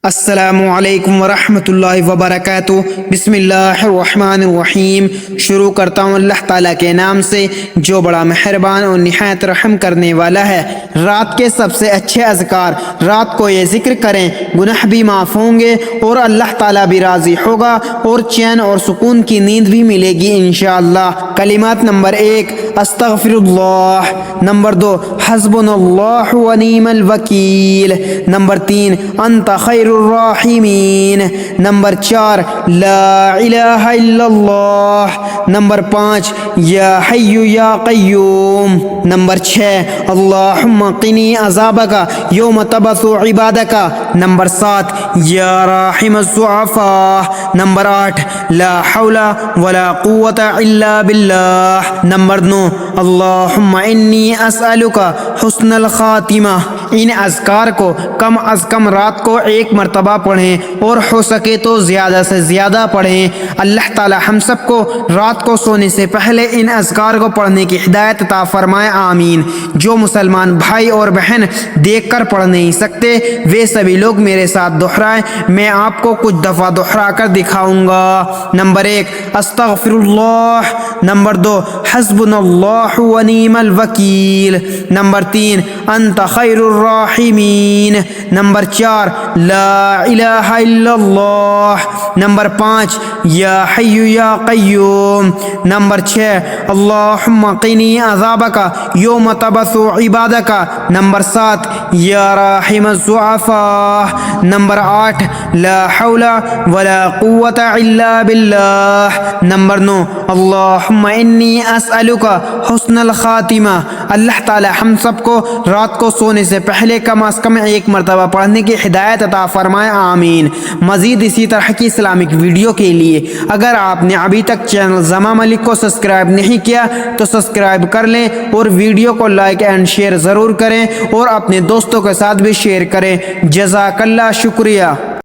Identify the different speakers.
Speaker 1: السلام علیکم ورحمۃ اللہ وبرکاتہ۔ بسم اللہ الرحمن الرحیم۔ شروع کرتا ہوں اللہ تعالیٰ کے نام سے جو بڑا مہربان اور نہایت رحم کرنے والا ہے۔ رات کے سب سے اچھے اذکار، رات کو یہ ذکر کریں، گناہ بھی معاف ہوں گے اور اللہ تعالیٰ بھی راضی ہوگا اور چین اور سکون کی نیند بھی ملے گی انشاءاللہ۔ کلمات: نمبر 1 استغفر اللہ، نمبر 2 حسبنا اللہ ونعم الوکیل، نمبر 3 انت خیر الراحمین، نمبر 4 لا الہ الا اللہ، نمبر 5 یا حی یا قیوم، نمبر 6 اللہم قنی عذابک یوم تبعث عبادک، نمبر 7 یا راحم الضعفاء، نمبر 8 لا حول ولا قوة الا باللہ، نمبر 9 اللہم انی اسألک حسن الخاتمہ۔ ان اذکار کو کم از کم رات کو 1 مرتبہ پڑھیں اور ہو سکے تو زیادہ سے زیادہ پڑھیں۔ اللہ تعالی ہم سب کو رات کو سونے سے پہلے ان اذکار کو پڑھنے کی ہدایت عطا فرمائے، آمین۔ جو مسلمان بھائی اور بہن دیکھ کر پڑھ نہیں سکتے وہ سبھی لوگ میرے ساتھ دہرائیں، میں آپ کو کچھ دفعہ دہرا کر دکھاؤں گا۔ نمبر 1 استغفر اللہ، نمبر 2 حسبنا اللہ ونعم الوکیل، نمبر 3 انت خیر الراحمین، نمبر 4 لا الہ الا اللہ، نمبر 5 یا حی یا قیوم، نمبر 6 اللہم قنی عذابک یوم تبعث عبادک، نمبر 7 یا راحم الضعفاء، نمبر 8 لا حول ولا قوة الا باللہ، نمبر 9 اللہم انی اسألک حسن الخاتمہ۔ اللہ تعالی ہم سب کو رات کو سونے سے پہلے کم از کم 1 مرتبہ پڑھنے کی ہدایت عطا فرمائے، آمین۔ مزید اسی طرح کی اسلامک ویڈیو کے لیے اگر آپ نے ابھی تک چینل زما ملک کو سبسکرائب نہیں کیا تو سبسکرائب کر لیں اور ویڈیو کو لائک اینڈ شیئر ضرور کریں اور اپنے دوستوں کے ساتھ بھی شیئر کریں۔ جزاک اللہ، شکریہ۔